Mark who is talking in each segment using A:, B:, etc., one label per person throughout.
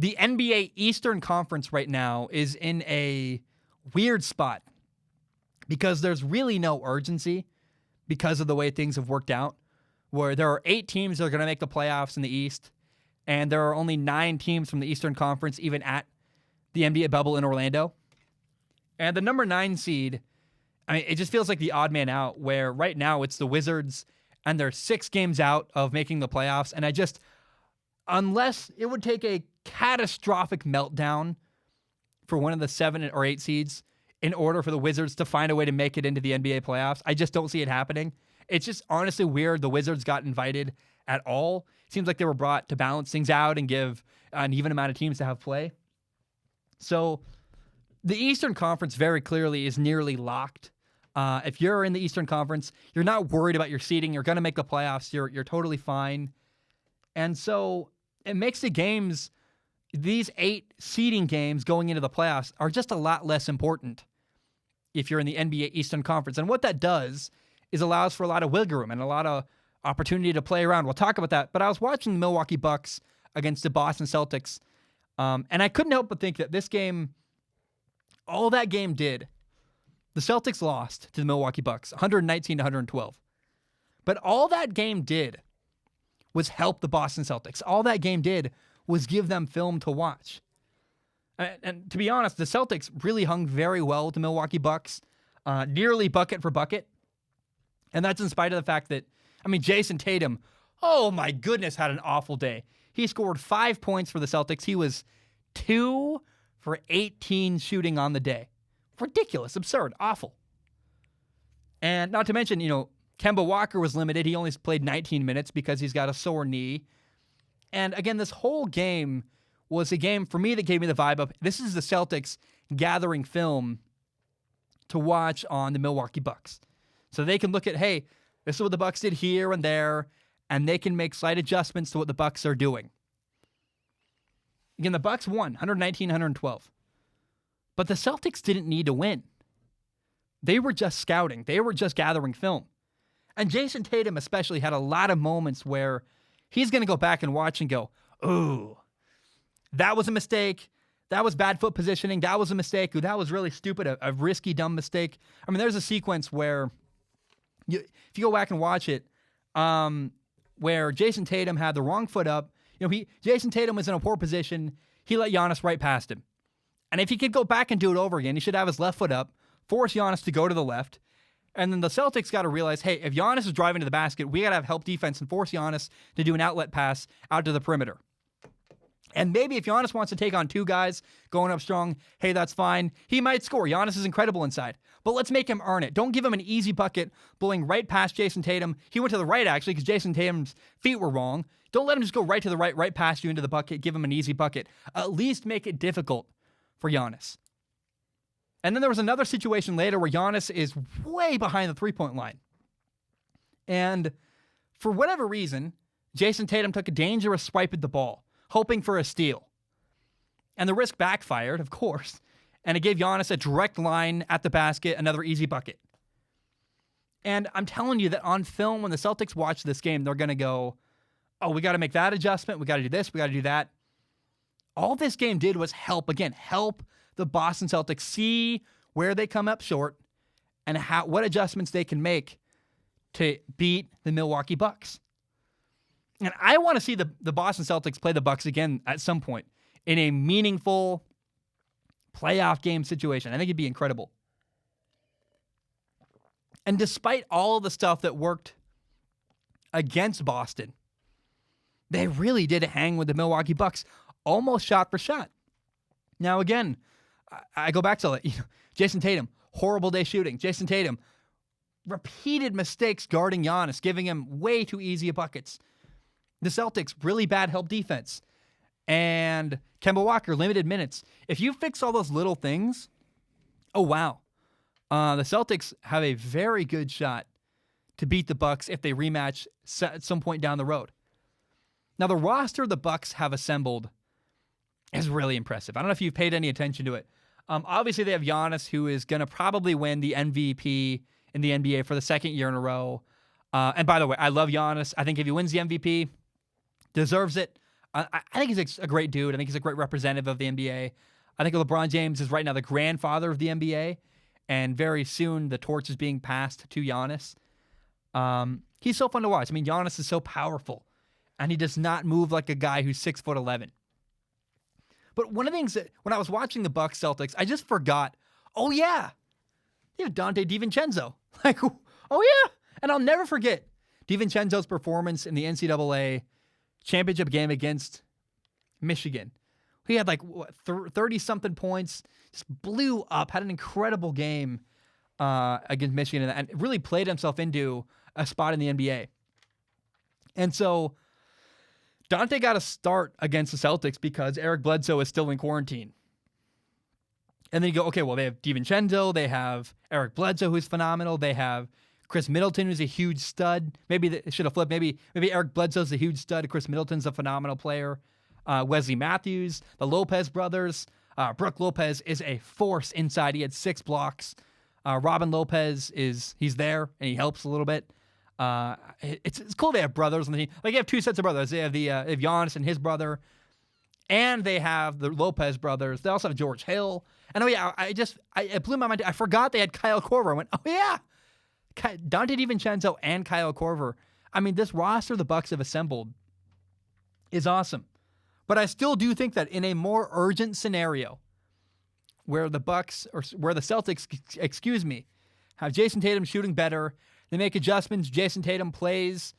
A: the NBA Eastern Conference right now is in a weird spot because there's really no urgency because of the way things have worked out, where there are 8 teams that are going to make the playoffs in the East, and there are only 9 teams from the Eastern Conference even at the NBA bubble in Orlando. And the number 9 seed, I mean, it just feels like the odd man out, where right now it's the Wizards, and they're 6 games out of making the playoffs. And unless it would take a catastrophic meltdown for one of the 7 or 8 seeds in order for the Wizards to find a way to make it into the NBA playoffs, I just don't see it happening. It's just honestly weird the Wizards got invited at all. Seems like they were brought to balance things out and give an even amount of teams to have play. So the Eastern Conference very clearly is nearly locked. If you're in the Eastern Conference, you're not worried about your seeding. You're going to make the playoffs. You're totally fine. And so it makes the games, these 8 seeding games going into the playoffs are just a lot less important if you're in the NBA Eastern Conference. And what that does is allows for a lot of wiggle room and a lot of opportunity to play around. We'll talk about that. But I was watching the Milwaukee Bucks against the Boston Celtics, and I couldn't help but think that this game, all that game did, the Celtics lost to the Milwaukee Bucks, 119-112. But all that game did was help the Boston Celtics. All that game did was give them film to watch. And to be honest, the Celtics really hung very well with the Milwaukee Bucks, nearly bucket for bucket. And that's in spite of the fact that, Jason Tatum, oh my goodness, had an awful day. He scored 5 points for the Celtics. He was 2 for 18 shooting on the day. Ridiculous, absurd, awful. And not to mention, Kemba Walker was limited. He only played 19 minutes because he's got a sore knee. And again, this whole game was a game for me that gave me the vibe of this is the Celtics gathering film to watch on the Milwaukee Bucks. So they can look at, hey, this is what the Bucks did here and there, and they can make slight adjustments to what the Bucks are doing. Again, the Bucks won 119-112. But the Celtics didn't need to win. They were just scouting. They were just gathering film. And Jason Tatum especially had a lot of moments where he's going to go back and watch and go, ooh, that was a mistake. That was bad foot positioning. That was a mistake. Ooh, that was really stupid, a risky, dumb mistake. There's a sequence where, if you go back and watch it, where Jason Tatum had the wrong foot up. Jason Tatum was in a poor position. He let Giannis right past him. And if he could go back and do it over again, he should have his left foot up, force Giannis to go to the left. And then the Celtics got to realize, hey, if Giannis is driving to the basket, we got to have help defense and force Giannis to do an outlet pass out to the perimeter. And maybe if Giannis wants to take on 2 guys going up strong, hey, that's fine. He might score. Giannis is incredible inside. But let's make him earn it. Don't give him an easy bucket blowing right past Jason Tatum. He went to the right, actually, because Jason Tatum's feet were wrong. Don't let him just go right to the right past you into the bucket, give him an easy bucket. At least make it difficult for Giannis. And then there was another situation later where Giannis is way behind the three-point line. And for whatever reason, Jason Tatum took a dangerous swipe at the ball, hoping for a steal. And the risk backfired, of course, and it gave Giannis a direct line at the basket, another easy bucket. And I'm telling you that on film, when the Celtics watch this game, they're going to go, oh, we got to make that adjustment, we got to do this, we got to do that. All this game did was help the Boston Celtics see where they come up short and what adjustments they can make to beat the Milwaukee Bucks. And I want to see the Boston Celtics play the Bucks again at some point in a meaningful playoff game situation. I think it'd be incredible. And despite all of the stuff that worked against Boston, they really did hang with the Milwaukee Bucks almost shot for shot. Now, again, I go back to Jason Tatum, horrible day shooting. Jason Tatum, repeated mistakes guarding Giannis, giving him way too easy buckets. The Celtics, really bad help defense. And Kemba Walker, limited minutes. If you fix all those little things, oh, wow. The Celtics have a very good shot to beat the Bucks if they rematch at some point down the road. Now, the roster the Bucks have assembled is really impressive. I don't know if you've paid any attention to it. Obviously, they have Giannis, who is going to probably win the MVP in the NBA for the second year in a row. And by the way, I love Giannis. I think if he wins the MVP, deserves it. I think he's a great dude. I think he's a great representative of the NBA. I think LeBron James is right now the grandfather of the NBA, and very soon the torch is being passed to Giannis. He's so fun to watch. I mean, Giannis is so powerful, and he does not move like a guy who's 6'11". But one of the things that when I was watching the Bucks Celtics, I just forgot. Oh yeah, they have Dante DiVincenzo. Like, oh yeah, and I'll never forget DiVincenzo's performance in the NCAA championship game against Michigan. He had like 30-something points, just blew up, had an incredible game against Michigan, and really played himself into a spot in the NBA. And so Dante got a start against the Celtics because Eric Bledsoe is still in quarantine. And then you go, okay, well, they have DiVincenzo, they have Eric Bledsoe, who's phenomenal, they have Chris Middleton, who's a huge stud. Maybe they should have flipped. Maybe Eric Bledsoe's a huge stud. Chris Middleton's a phenomenal player. Wesley Matthews, the Lopez brothers. Brooke Lopez is a force inside. He had 6 blocks. Robin Lopez he's there and he helps a little bit. It's cool they have brothers on the team. Like, you have 2 sets of brothers. They have they have Giannis and his brother, and they have the Lopez brothers. They also have George Hill. And it blew my mind. I forgot they had Kyle Korver. I went, oh yeah, Dante DiVincenzo and Kyle Korver. I mean, this roster the Bucks have assembled is awesome. But I still do think that in a more urgent scenario where the Celtics, have Jason Tatum shooting better, they make adjustments, Jason Tatum plays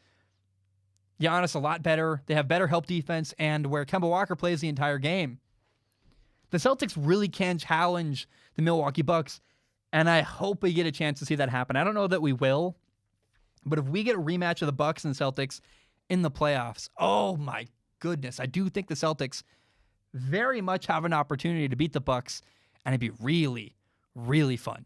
A: Giannis a lot better, they have better help defense, and where Kemba Walker plays the entire game, the Celtics really can challenge the Milwaukee Bucks, and I hope we get a chance to see that happen. I don't know that we will, but if we get a rematch of the Bucks and the Celtics in the playoffs, oh my goodness, I do think the Celtics very much have an opportunity to beat the Bucks, and it'd be really, really fun.